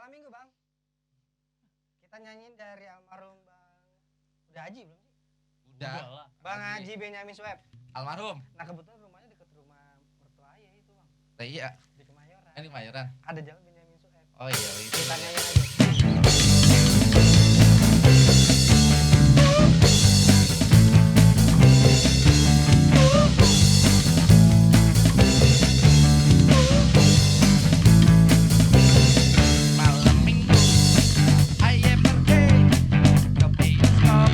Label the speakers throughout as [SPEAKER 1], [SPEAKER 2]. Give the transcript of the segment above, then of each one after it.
[SPEAKER 1] Malam minggu bang, kita nyanyiin dari almarhum bang. Udah Haji belum sih?
[SPEAKER 2] Udah.
[SPEAKER 1] Bang Haji Benyamin Sueb.
[SPEAKER 2] Almarhum.
[SPEAKER 1] Nah kebetulan rumahnya deket rumah mertua ayah itu bang.
[SPEAKER 2] Iya.
[SPEAKER 1] Di Kemayoran.
[SPEAKER 2] Di Kemayoran.
[SPEAKER 1] Ada jalan Benyamin Sueb.
[SPEAKER 2] Oh iya.
[SPEAKER 1] Kita nyanyiin aja.
[SPEAKER 2] Malam minggu aye pergi ke bioskop,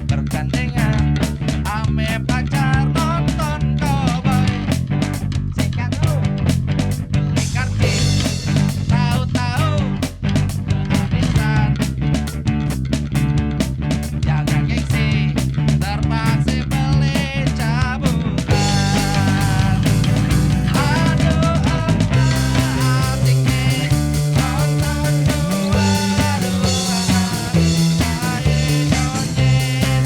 [SPEAKER 2] bergandengan ame pacar nonton cowboy.
[SPEAKER 1] Sikat lu.
[SPEAKER 2] Beli karcis, tahu-tahu kehabisan. Jaga gengsi, terpaksa beli cabutan. Aduh apa asiknya nonton dua-duaan, kayak nyonyi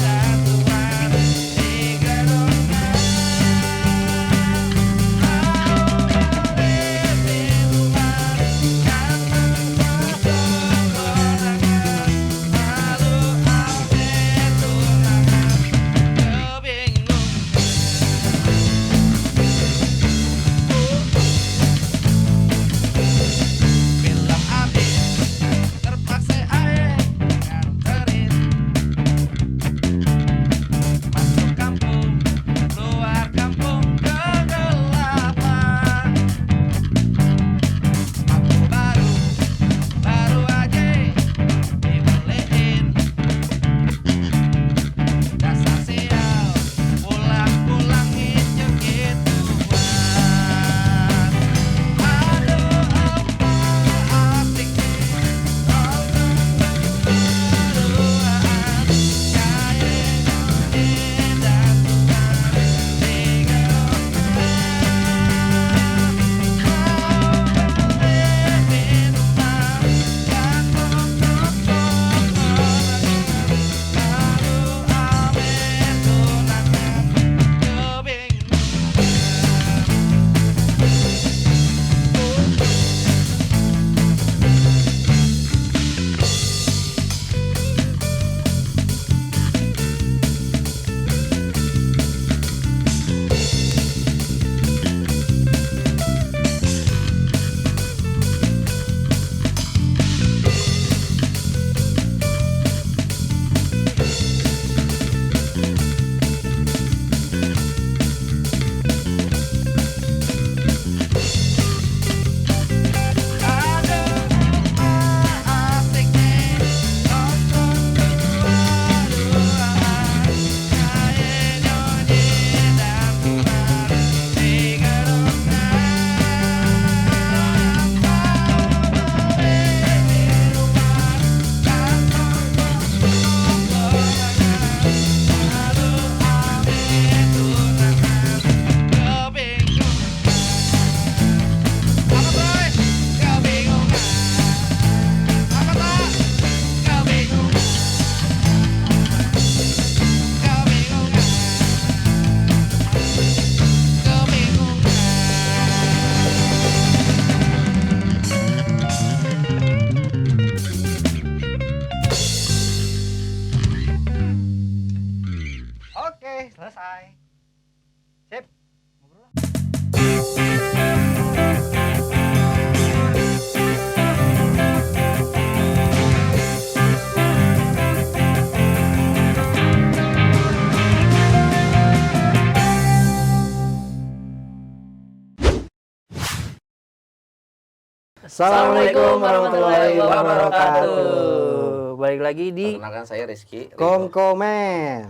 [SPEAKER 2] datuan di gedungnya. Masuk kampung, keluar kampung kegelapan. Sepatu baru aja dibeliin. Dasar sial, pulang-pulang injek gituan. Aduh apa asiknya nonton berdua-duaan, kayak nyonyi datuan di gedungnya.
[SPEAKER 1] Oke, selesai. Sip. Ngobrol lah.
[SPEAKER 3] Assalamualaikum warahmatullahi wabarakatuh. Balik lagi di
[SPEAKER 4] Perkenalkan saya Rizky.
[SPEAKER 1] Kongkomen.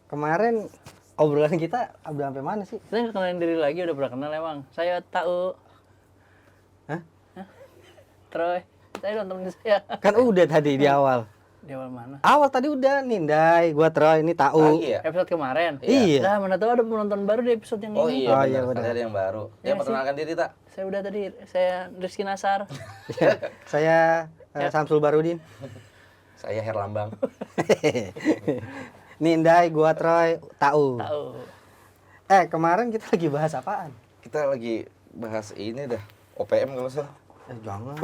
[SPEAKER 1] Kemarin obrolan kita udah sampai mana sih?
[SPEAKER 3] kita kenalin diri lagi, udah pernah kenal emang. Saya tahu.
[SPEAKER 1] Hah?
[SPEAKER 3] Troy, saya nonton saya.
[SPEAKER 1] Kan udah tadi di awal.
[SPEAKER 3] Di awal mana?
[SPEAKER 1] Awal tadi udah Nindai, gua Troy, ini tahu.
[SPEAKER 4] Lagi ya?
[SPEAKER 3] Episode kemarin.
[SPEAKER 1] Iya.
[SPEAKER 3] Lah, mana tahu ada penonton baru di episode yang
[SPEAKER 4] Oh
[SPEAKER 3] ini.
[SPEAKER 4] iya,
[SPEAKER 1] Oh,
[SPEAKER 4] benar.
[SPEAKER 1] iya, benar.
[SPEAKER 4] Ada yang baru.
[SPEAKER 3] Iya
[SPEAKER 4] Ya,
[SPEAKER 3] sih.
[SPEAKER 4] perkenalkan diri tak?
[SPEAKER 3] Saya udah tadi, saya Rizky Nasar.
[SPEAKER 1] Saya Samsul Barudin.
[SPEAKER 4] Saya Herlambang.
[SPEAKER 1] Nindai, gua Troy, tahu.
[SPEAKER 3] Tahu.
[SPEAKER 1] Kemarin kita lagi bahas apaan?
[SPEAKER 4] Kita lagi bahas ini dah. OPM kalau salah.
[SPEAKER 1] Jangan.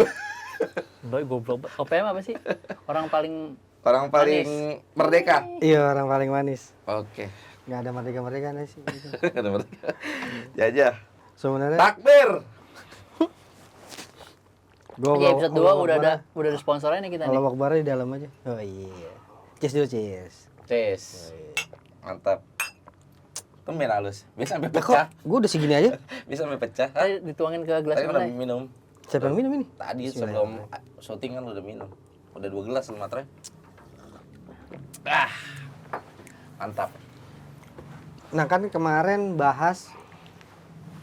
[SPEAKER 3] Doi goblok. OPM apa sih? Orang paling
[SPEAKER 4] Orang paling merdeka.
[SPEAKER 1] Iya, orang paling manis.
[SPEAKER 4] Oke.
[SPEAKER 1] Nggak ada merdeka-merdeka sih. Gitu.
[SPEAKER 4] Ada merdeka. Jajah.
[SPEAKER 1] Sebenarnya
[SPEAKER 4] Takbir.
[SPEAKER 1] gua
[SPEAKER 3] Iya, episode 2 udah ada sponsornya nih kita nih.
[SPEAKER 1] Kalau Akbar di dalam aja. Oh iya. Cheers dulu, cheers.
[SPEAKER 4] Cheers. Mantap. Tumben halus. Bisa sampai
[SPEAKER 1] Kok
[SPEAKER 4] pecah.
[SPEAKER 1] gua udah segini aja?
[SPEAKER 4] Bisa sampai pecah.
[SPEAKER 3] Tadi dituangin ke gelas
[SPEAKER 4] Tadi
[SPEAKER 3] mana?
[SPEAKER 4] udah minum.
[SPEAKER 1] Siapa yang minum ini?
[SPEAKER 4] Tadi sebelum syuting kan udah minum. Udah 2 gelas lu matre. Mantap.
[SPEAKER 1] Nah kan kemarin bahas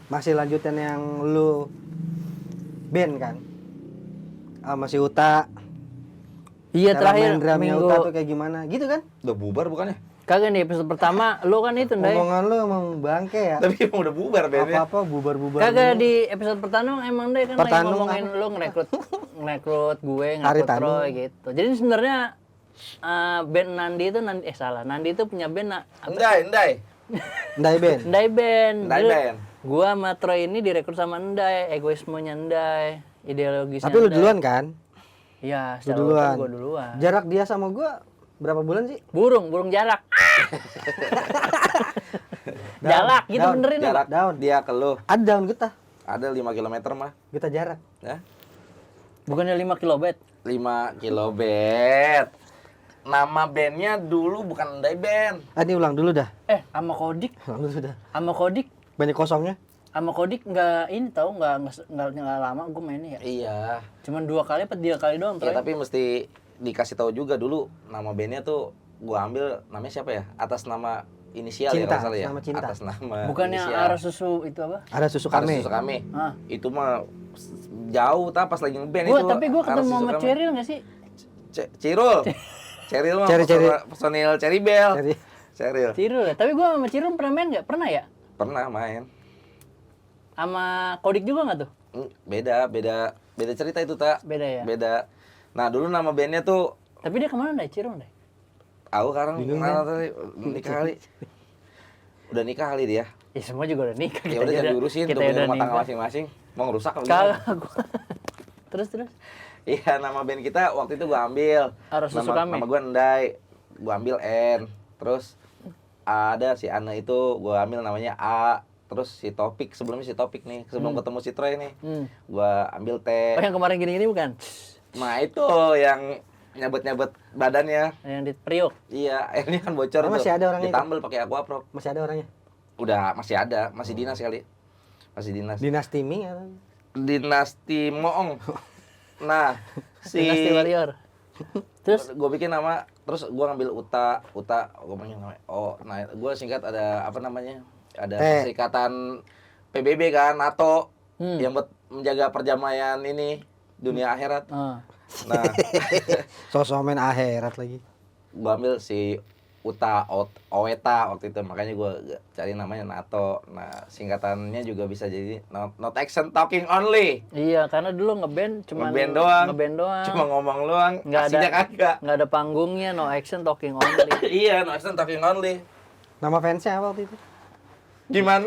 [SPEAKER 1] masih lanjutan yang lu band kan? Masih Uta.
[SPEAKER 3] Iya,
[SPEAKER 1] Cara
[SPEAKER 3] terakhir
[SPEAKER 1] main drumnya
[SPEAKER 3] minggu.
[SPEAKER 1] Uta tuh kayak gimana? Gitu kan?
[SPEAKER 4] Udah bubar bukannya?
[SPEAKER 3] Kagak nih episode pertama lu kan itu, Ndai.
[SPEAKER 1] Omongan lu emang bangke ya?
[SPEAKER 4] Tapi emang udah bubar bandnya.
[SPEAKER 1] Apa-apa bubar-bubar.
[SPEAKER 3] Kagak
[SPEAKER 1] mulu.
[SPEAKER 3] di episode pertama emang Ndai kan lagi
[SPEAKER 1] Pertama
[SPEAKER 3] ngomongin lu ngerekrut gue,
[SPEAKER 1] Hari
[SPEAKER 3] ngerekrut
[SPEAKER 1] Tanu.
[SPEAKER 3] Troy gitu. Jadi sebenarnya band Nandi itu Nandi itu punya band
[SPEAKER 4] Endai.
[SPEAKER 1] Ndai band.
[SPEAKER 3] Ndai Band.
[SPEAKER 4] Ndai
[SPEAKER 3] Jadi,
[SPEAKER 4] Band.
[SPEAKER 3] Gua sama Troy ini direkrut sama Ndai, egoismenya Ndai, ideologisnya
[SPEAKER 1] Tapi lu
[SPEAKER 3] Ndai.
[SPEAKER 1] duluan kan?
[SPEAKER 3] Iya,
[SPEAKER 1] Lu
[SPEAKER 3] secara
[SPEAKER 1] duluan.
[SPEAKER 3] urutan gua duluan.
[SPEAKER 1] Jarak dia sama gua berapa bulan sih?
[SPEAKER 3] Burung jarak. Jalak gitu
[SPEAKER 1] Daun,
[SPEAKER 3] benerin apa?
[SPEAKER 4] Jarak
[SPEAKER 1] Daun.
[SPEAKER 4] dia ke lu.
[SPEAKER 1] Ada daun getah.
[SPEAKER 4] Ada 5 km mah.
[SPEAKER 1] Kita jarak.
[SPEAKER 4] Ya.
[SPEAKER 3] Bukannya 5 kilobit.
[SPEAKER 4] 5 kilobit. Nama bandnya dulu bukan Endai Band.
[SPEAKER 1] Ini ulang dulu dah.
[SPEAKER 3] Sama Kodik,
[SPEAKER 1] Ulang dulu dah.
[SPEAKER 3] sama
[SPEAKER 1] Banyak kosongnya.
[SPEAKER 3] Kodik nggak ini tahu nggak lama gue mainnya ya.
[SPEAKER 4] Iya.
[SPEAKER 3] Cuman 2 kali apa 3 kali doang,
[SPEAKER 4] Ya
[SPEAKER 3] Troy.
[SPEAKER 4] tapi mesti dikasih tahu juga dulu nama bandnya tuh gua ambil namanya siapa ya? Atas nama inisial
[SPEAKER 1] Cinta,
[SPEAKER 4] ya kalau salah ya.
[SPEAKER 1] nama Cinta.
[SPEAKER 4] Atas nama
[SPEAKER 3] Bukannya
[SPEAKER 4] inisial.
[SPEAKER 3] arah susu itu apa?
[SPEAKER 1] Ada susu
[SPEAKER 4] Aras
[SPEAKER 1] kami.
[SPEAKER 4] Susu Kami.
[SPEAKER 3] Ah.
[SPEAKER 4] Itu mah jauh pas lagi ngeband
[SPEAKER 3] Gua
[SPEAKER 4] itu.
[SPEAKER 3] tapi gua
[SPEAKER 4] Aras
[SPEAKER 3] ketemu
[SPEAKER 4] Susu
[SPEAKER 3] sama
[SPEAKER 4] Kami.
[SPEAKER 3] Cheryl nggak sih?
[SPEAKER 4] Cirul. Cheryl mah
[SPEAKER 1] Ceri.
[SPEAKER 4] personil Cherry Bell.
[SPEAKER 1] Ceri.
[SPEAKER 4] Cheryl.
[SPEAKER 3] Cheryl ya. Tapi gua sama Cheryl pernah main nggak? Pernah ya?
[SPEAKER 4] Pernah main.
[SPEAKER 3] Sama Kodik juga nggak tuh?
[SPEAKER 4] Beda cerita itu, Tak.
[SPEAKER 3] Beda ya.
[SPEAKER 4] Beda. Nah, dulu nama bandnya tuh
[SPEAKER 3] Tapi dia kemana Ndai? Cheryl Ndai?
[SPEAKER 4] aku sekarang
[SPEAKER 1] Bingung,
[SPEAKER 4] kenal tadi nikah kali. Udah nikah kali dia.
[SPEAKER 3] Ya semua juga udah nikah.
[SPEAKER 4] Ya udah jangan diurusin,
[SPEAKER 3] kita
[SPEAKER 4] udah punya
[SPEAKER 3] udah
[SPEAKER 4] rumah tangga
[SPEAKER 3] nikah.
[SPEAKER 4] masing-masing. Mau ngerusak apa
[SPEAKER 3] Kagak
[SPEAKER 4] gimana?
[SPEAKER 3] gua. Terus.
[SPEAKER 4] Iya, nama band kita waktu itu gua ambil.
[SPEAKER 3] Aras Susu Kami.
[SPEAKER 4] Nama gua Endai. Gua ambil N. Terus ada si Ana itu gua ambil namanya A. Terus si Topik, sebelumnya si Topik nih, sebelum ketemu si Troy nih. Gua ambil T.
[SPEAKER 3] Oh yang kemarin gini-gini bukan?
[SPEAKER 4] Nah, itu yang nyabet-nyabet badannya.
[SPEAKER 3] Yang di Priok.
[SPEAKER 4] Iya, akhirnya kan bocor
[SPEAKER 1] Oh,
[SPEAKER 4] tuh.
[SPEAKER 1] masih ada orangnya itu?
[SPEAKER 4] Ditambal pakai aquaprop.
[SPEAKER 1] Masih ada orangnya.
[SPEAKER 4] Udah masih ada, masih dinas kali. Masih dinas.
[SPEAKER 1] Dinasti Ming ya.
[SPEAKER 4] Dinasti Moong. Nah, si
[SPEAKER 3] Dinasti Warrior. Terus
[SPEAKER 4] gue bikin nama, terus gue ngambil Uta, gue panggil namanya. Oh, nah gue singkat ada apa namanya? Ada Perserikatan PBB kan, NATO yang buat menjaga perdamaian ini dunia akhirat. Nah,
[SPEAKER 1] Sosok main akhirat lagi.
[SPEAKER 4] gue ambil si Oweta waktu itu, makanya gue cari namanya NATO. Nah, singkatannya juga bisa jadi not action talking only.
[SPEAKER 3] iya, karena dulu ngeband cuma
[SPEAKER 4] Ngeband doang.
[SPEAKER 3] Cuma
[SPEAKER 4] Cuma ngomong doang,
[SPEAKER 3] nggak ada
[SPEAKER 4] aslinya kagak.
[SPEAKER 3] nggak ada panggungnya, no action talking only.
[SPEAKER 4] Iya, no action talking only.
[SPEAKER 1] Nama fansnya apa waktu itu?
[SPEAKER 4] Gimana?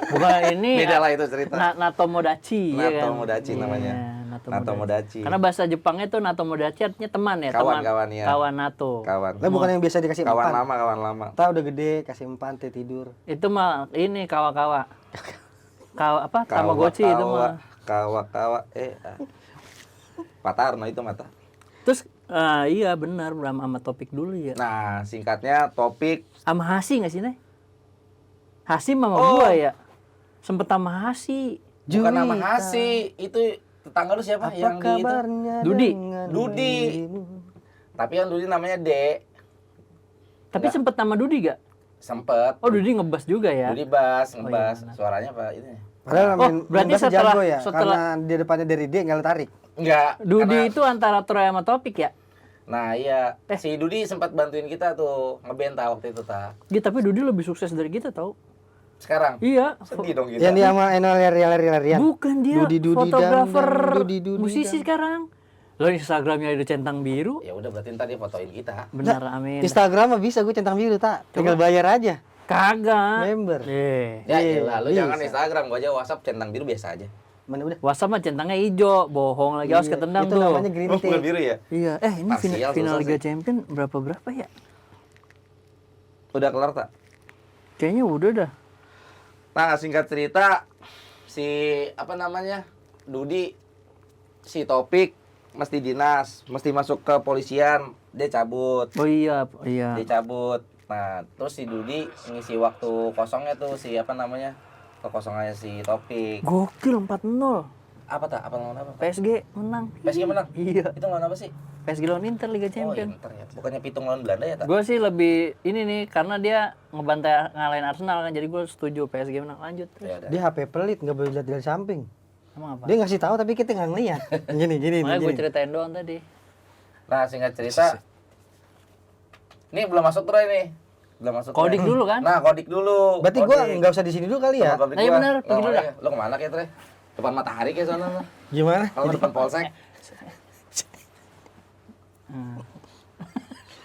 [SPEAKER 3] Bukan ini
[SPEAKER 4] Beda lah itu cerita.
[SPEAKER 3] Natomodachi ya kan.
[SPEAKER 4] Natomodachi namanya.
[SPEAKER 3] Natomodachi.
[SPEAKER 4] Natomodachi.
[SPEAKER 3] Karena bahasa Jepangnya tuh Natomodachi artinya teman ya, teman.
[SPEAKER 4] Kawan ya.
[SPEAKER 3] Kawan NATO.
[SPEAKER 4] Kawan.
[SPEAKER 1] Lah bukan yang biasa dikasih
[SPEAKER 4] Kawan
[SPEAKER 1] empan.
[SPEAKER 4] lama.
[SPEAKER 1] Tahu udah gede kasih empan teh tidur.
[SPEAKER 3] Itu mah ini kawa-kawa. Apa? Tamagotchi itu mah.
[SPEAKER 4] Kawa. Pak Tarno itu mata.
[SPEAKER 3] Terus iya benar sama Topik dulu ya.
[SPEAKER 4] Nah, singkatnya Topik.
[SPEAKER 3] Sama Hasi nggak sih, Nay? Hasi sama
[SPEAKER 4] Oh.
[SPEAKER 3] gua ya. Sempet sama Hasi.
[SPEAKER 4] Bukan nama
[SPEAKER 1] Juwita.
[SPEAKER 4] Hasi, itu tetangga lu siapa
[SPEAKER 1] Apa
[SPEAKER 4] yang di itu?
[SPEAKER 1] kabarnya
[SPEAKER 3] Dudi.
[SPEAKER 1] dengan
[SPEAKER 4] Dudi.
[SPEAKER 1] dirimu?
[SPEAKER 4] Tapi yang Dudi namanya D.
[SPEAKER 3] Tapi sempet sama Dudi gak?
[SPEAKER 4] Sempet.
[SPEAKER 3] Oh, Dudi ngebas juga ya.
[SPEAKER 4] Dudi bass, ngebas.
[SPEAKER 3] iya, benar.
[SPEAKER 4] Suaranya apa ini?
[SPEAKER 1] Padahal
[SPEAKER 3] Oh,
[SPEAKER 1] main
[SPEAKER 3] berarti
[SPEAKER 1] bass
[SPEAKER 3] setelah-
[SPEAKER 1] jago ya,
[SPEAKER 3] setelah-
[SPEAKER 1] karena di depannya dari D nggak tarik.
[SPEAKER 4] Enggak.
[SPEAKER 3] Dudi
[SPEAKER 4] karena-
[SPEAKER 3] itu antara Troy sama Topik ya?
[SPEAKER 4] Nah iya, si Dudi sempat bantuin kita tuh ngeband waktu itu ta.
[SPEAKER 3] Iya, tapi Dudi lebih sukses dari kita tau.
[SPEAKER 4] Sekarang
[SPEAKER 3] Iya.
[SPEAKER 4] sedih dong kita.
[SPEAKER 1] Yang dia sama Enol lari-larian.
[SPEAKER 3] Bukan dia
[SPEAKER 1] Dudi, Dudi,
[SPEAKER 3] fotografer
[SPEAKER 1] dang, Dudi, Dudi,
[SPEAKER 3] musisi
[SPEAKER 1] dang.
[SPEAKER 3] sekarang. Lo Instagramnya ada centang biru.
[SPEAKER 4] Ya udah berarti ntar dia fotoin kita.
[SPEAKER 3] Benar, amin.
[SPEAKER 1] Instagram mah bisa gue centang biru tak, tinggal bayar aja.
[SPEAKER 3] Kagak.
[SPEAKER 1] Member.
[SPEAKER 3] Eh.
[SPEAKER 4] Ya iyalah, lu
[SPEAKER 1] bisa.
[SPEAKER 4] jangan Instagram, gua aja WhatsApp centang biru biasa aja.
[SPEAKER 1] Mana udah?
[SPEAKER 3] WhatsApp mah centangnya hijau, bohong lagi, harus
[SPEAKER 1] Iya,
[SPEAKER 3] ketendang
[SPEAKER 1] itu
[SPEAKER 3] tuh.
[SPEAKER 1] namanya green
[SPEAKER 4] Oh,
[SPEAKER 1] tea.
[SPEAKER 4] bukan biru ya?
[SPEAKER 3] Iya, ini
[SPEAKER 4] Parsial
[SPEAKER 3] final
[SPEAKER 4] susah
[SPEAKER 3] Liga
[SPEAKER 4] sih.
[SPEAKER 3] Champion berapa ya?
[SPEAKER 4] Udah kelar tak?
[SPEAKER 3] Kayaknya udah dah.
[SPEAKER 4] Nah, singkat cerita si apa namanya? Dudi si Topik mesti dinas, mesti masuk ke polisian, dia cabut.
[SPEAKER 3] Oh iya, iya.
[SPEAKER 4] Dia cabut. Nah, terus si Dudi ngisi waktu kosongnya tuh si apa namanya? Kekosongannya si Topik.
[SPEAKER 3] Gokil 4-0.
[SPEAKER 4] Apa tak? Apa lawan apa?
[SPEAKER 3] PSG menang.
[SPEAKER 4] PSG menang?
[SPEAKER 3] Iya.
[SPEAKER 4] Itu lawan apa sih?
[SPEAKER 3] PSG lawan Inter Liga
[SPEAKER 4] Oh,
[SPEAKER 3] Champion.
[SPEAKER 4] Inter ya. Bukannya Pitung lawan Belanda ya, tak?
[SPEAKER 3] Gue sih lebih ini nih karena dia ngebantai ngalahin Arsenal kan, jadi gue setuju PSG menang. Lanjut terus.
[SPEAKER 4] Ya udah.
[SPEAKER 1] Dia HP pelit, nggak boleh lihat dari samping.
[SPEAKER 3] Emang apa?
[SPEAKER 1] Dia ngasih tahu tapi kita nggak ngeliat. Gini.
[SPEAKER 3] Makanya gue
[SPEAKER 1] gini.
[SPEAKER 3] ceritain doang tadi.
[SPEAKER 4] Nah, singkat cerita. Ini belum masuk Troy nih. Belum masuk.
[SPEAKER 3] Kodik
[SPEAKER 4] Troy.
[SPEAKER 3] dulu kan?
[SPEAKER 4] Nah, kodik dulu.
[SPEAKER 1] Berarti gua
[SPEAKER 4] Kodik.
[SPEAKER 1] nggak usah di sini dulu kali ya?
[SPEAKER 4] Sama kodik
[SPEAKER 3] Iya
[SPEAKER 4] gua.
[SPEAKER 3] bener,
[SPEAKER 4] Nggak
[SPEAKER 3] pergi dulu
[SPEAKER 4] kemana
[SPEAKER 3] dah.
[SPEAKER 4] ya? Lo kemana kayak Troy? Depan Matahari kayak sana. Lo.
[SPEAKER 1] Gimana?
[SPEAKER 4] Kalau depan Polsek.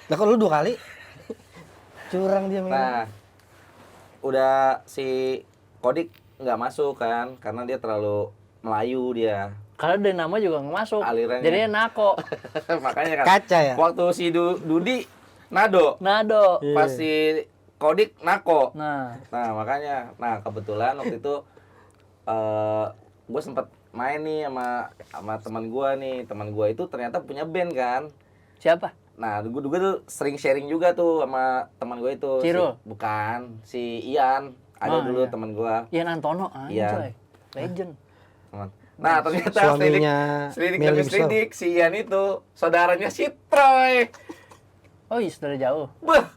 [SPEAKER 1] Lah kok lu 2 kali? Curang dia main.
[SPEAKER 4] Nah, udah si Kodik nggak masuk kan, karena dia terlalu Melayu dia.
[SPEAKER 3] Karena dari nama juga nggak masuk.
[SPEAKER 4] Alirannya.
[SPEAKER 3] Jadinya Nako.
[SPEAKER 4] Makanya kan.
[SPEAKER 1] Kaca ya?
[SPEAKER 4] Waktu si Dudi Nado,
[SPEAKER 3] Nado.
[SPEAKER 1] Iya.
[SPEAKER 4] pas si Kodik Nako.
[SPEAKER 3] Nah,
[SPEAKER 4] Nah, makanya. Nah, kebetulan waktu itu gue sempet main nih sama teman gue nih. Teman gue itu ternyata punya band kan.
[SPEAKER 3] siapa?
[SPEAKER 4] Nah, gue tuh sering sharing juga tuh sama teman gue itu.
[SPEAKER 3] Ciro?
[SPEAKER 4] Bukan, si Ian. Ada
[SPEAKER 3] Oh,
[SPEAKER 4] dulu
[SPEAKER 3] iya.
[SPEAKER 4] teman gue.
[SPEAKER 3] Ian Antono,
[SPEAKER 4] Iya.
[SPEAKER 3] anjay. Legend.
[SPEAKER 4] Nah, ternyata
[SPEAKER 1] Suaminya
[SPEAKER 4] selidik
[SPEAKER 1] Mel
[SPEAKER 4] demi
[SPEAKER 1] Gibson.
[SPEAKER 4] selidik si Ian itu saudaranya si Troy.
[SPEAKER 3] Oh iya, sudah jauh.
[SPEAKER 4] Bah,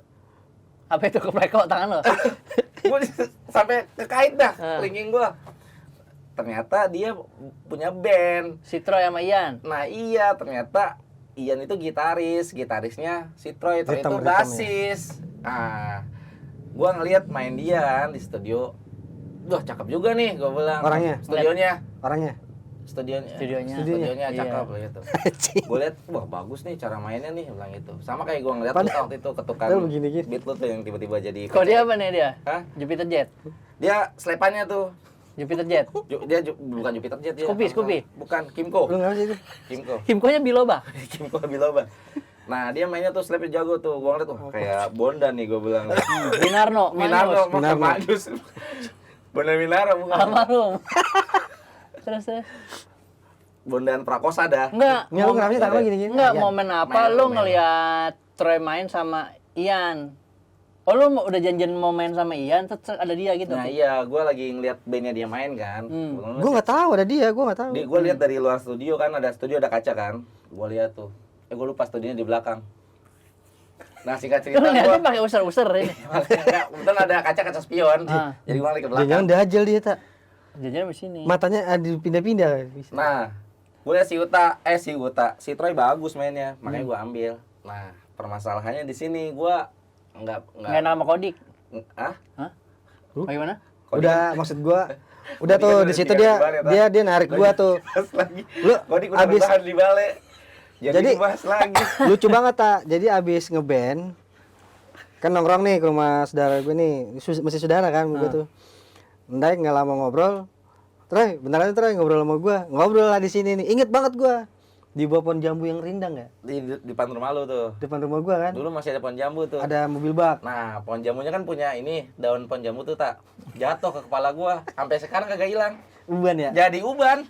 [SPEAKER 3] Apa itu kepleko tangan lo?
[SPEAKER 4] gue sampai kekait dah
[SPEAKER 3] Ah.
[SPEAKER 4] ringing gue. Ternyata dia punya band.
[SPEAKER 3] Si Troy sama Ian.
[SPEAKER 4] Nah iya, ternyata Ian itu gitarisnya si Troy itu
[SPEAKER 1] Ritem ya?
[SPEAKER 4] basis. Nah, gue ngeliat main dia kan di studio. Wah, cakep juga nih, gue bilang.
[SPEAKER 1] Orangnya?
[SPEAKER 4] Studionya.
[SPEAKER 1] Orangnya.
[SPEAKER 3] Studionya.
[SPEAKER 4] Cakep
[SPEAKER 3] Iya.
[SPEAKER 4] gitu. Gue liat, wah bagus nih cara mainnya nih, bilang gitu. Sama kayak gue ngeliat
[SPEAKER 1] Padahal-
[SPEAKER 4] tuh waktu itu ketukan
[SPEAKER 1] padahal begini-gini.
[SPEAKER 4] beat lu tuh yang tiba-tiba jadi.
[SPEAKER 3] Kok dia apa nih dia?
[SPEAKER 4] Hah?
[SPEAKER 3] Jupiter Jet.
[SPEAKER 4] Dia selepannya tuh.
[SPEAKER 3] Jupiter Jet.
[SPEAKER 4] Bukan Jupiter Jet dia.
[SPEAKER 3] Scoopy.
[SPEAKER 4] Bukan, Kimco.
[SPEAKER 1] Lu ngapa sih itu?
[SPEAKER 4] Kimco.
[SPEAKER 3] Himkonya Biloba.
[SPEAKER 4] Kimco Biloba. Nah, dia mainnya tuh slapnya jago tuh. Gua ngeliat tuh kayak Bondan nih gua bilang.
[SPEAKER 3] Minarno,
[SPEAKER 4] Minarno,
[SPEAKER 3] Manus.
[SPEAKER 4] Manus. Bondan Minarno bukan.
[SPEAKER 3] Almarhum. Terus.
[SPEAKER 4] Bondan Prakosa dah.
[SPEAKER 3] Enggak.
[SPEAKER 1] Nggak, lu kenapa sih tangan lu gini-gini?
[SPEAKER 3] Enggak,
[SPEAKER 1] Ian.
[SPEAKER 3] momen apa
[SPEAKER 4] Main
[SPEAKER 3] lu
[SPEAKER 4] apa,
[SPEAKER 3] ngelihat Troy main sama Ian? Oh, lu udah janjian mau main sama Ian, terus ada dia gitu.
[SPEAKER 4] Nah, iya, gua lagi ngeliat bandnya dia main kan.
[SPEAKER 1] Gua nggak tahu ada dia, gua nggak tahu.
[SPEAKER 4] Gue lihat dari luar studio kan, ada kaca kan. Gua lihat tuh. Gue lupa studionya di belakang. Nah, singkat cerita
[SPEAKER 3] Lu lihatnya
[SPEAKER 4] gua
[SPEAKER 3] pakai user-user ini.
[SPEAKER 4] enggak, kebetulan ada kaca spion.
[SPEAKER 3] Ah.
[SPEAKER 4] Jadi gua lari ke belakang.
[SPEAKER 1] Jangan dajal dia tak.
[SPEAKER 3] Janjian di sini.
[SPEAKER 1] Matanya ada pindah-pindah. Bisa.
[SPEAKER 4] Nah, gue liat si Troy bagus mainnya, makanya gue ambil. Nah, permasalahannya di sini gue
[SPEAKER 3] Enggak nama Kodik.
[SPEAKER 4] ah,
[SPEAKER 3] Hah?
[SPEAKER 1] Huh?
[SPEAKER 3] Bagaimana?
[SPEAKER 1] Udah, maksud gua udah
[SPEAKER 4] Kodik
[SPEAKER 1] tuh
[SPEAKER 4] kan
[SPEAKER 1] di
[SPEAKER 4] udah
[SPEAKER 1] situ
[SPEAKER 4] tiga
[SPEAKER 1] dia
[SPEAKER 4] kali dibalik,
[SPEAKER 1] dia dia narik gua tuh.
[SPEAKER 4] lagi.
[SPEAKER 1] Lu
[SPEAKER 4] Kodik udah
[SPEAKER 1] abis
[SPEAKER 4] bertahan di balik. Jadi
[SPEAKER 1] Jadi-
[SPEAKER 4] bahas lagi.
[SPEAKER 1] lucu banget tak. Jadi abis ngeband kan nongkrong nih ke rumah saudara gue nih, masih saudara kan gue tuh. Ndai nggak lama ngobrol. Troy, beneran Troy ngobrol sama gua. Ngobrol lah di sini nih. Ingat banget gua. Di bawah pohon jambu yang rindang ya?
[SPEAKER 4] Di depan rumah lu tuh.
[SPEAKER 1] Depan rumah gua kan.
[SPEAKER 4] Dulu masih ada pohon jambu tuh.
[SPEAKER 1] Ada mobil bak.
[SPEAKER 4] Nah, pohon jambunya kan punya ini, daun pohon jambu tuh tak jatuh ke kepala gua. Sampai sekarang kagak hilang.
[SPEAKER 1] Uban ya?
[SPEAKER 4] Jadi uban.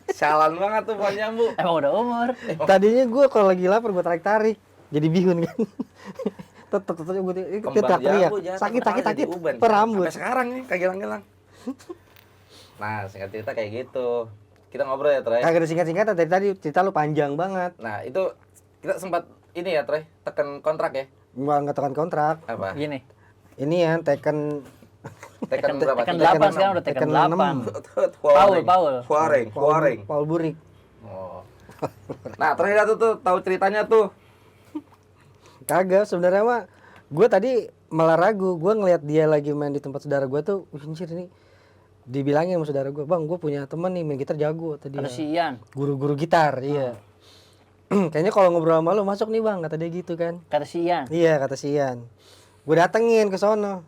[SPEAKER 4] Salan banget tuh pohon jambu.
[SPEAKER 3] Emang udah umur.
[SPEAKER 1] Tadinya gua kalau lagi lapar gua tarik-tarik. Jadi bihun kan. Tetep gua
[SPEAKER 4] Kembang
[SPEAKER 1] teriak.
[SPEAKER 4] jambu jatuh,
[SPEAKER 1] Sakit
[SPEAKER 4] kepala jadi uban.
[SPEAKER 1] per rambut.
[SPEAKER 4] Sampai sekarang nih kagak hilang-hilang. Nah, singkat cerita kayak gitu. Kita ngobrol ya, Troy.
[SPEAKER 1] Kagak ada singkat-singkatan dari tadi cerita lu panjang banget.
[SPEAKER 4] Nah, itu kita sempat ini ya, Troy, tekan kontrak ya.
[SPEAKER 1] Gua nggak tekan kontrak.
[SPEAKER 4] Apa?
[SPEAKER 3] Gini.
[SPEAKER 1] Ini ya Tekken
[SPEAKER 4] Tekan berapa?
[SPEAKER 3] Tekan 8
[SPEAKER 4] Tiga, enam.
[SPEAKER 3] sekarang udah tekan
[SPEAKER 1] Tekken
[SPEAKER 3] 8.
[SPEAKER 4] Fuaring.
[SPEAKER 3] Paul.
[SPEAKER 4] Fuaring.
[SPEAKER 1] Paul Burik.
[SPEAKER 4] Oh. Nah, Troy tuh tahu ceritanya tuh.
[SPEAKER 1] Kagak sebenarnya mah gue tadi malah ragu. Gue ngelihat dia lagi main di tempat saudara gue tuh, "Wih, anjir ini." Dibilangin sama saudara gue, "Bang, gue punya temen nih main gitar jago tadi."
[SPEAKER 3] Ada si Ian.
[SPEAKER 1] Guru-guru gitar, iya. Kayaknya kalau ngobrol sama lu masuk nih bang, kata dia gitu kan.
[SPEAKER 3] Kata si Ian.
[SPEAKER 1] Iya kata si Ian. Gue datengin ke sono.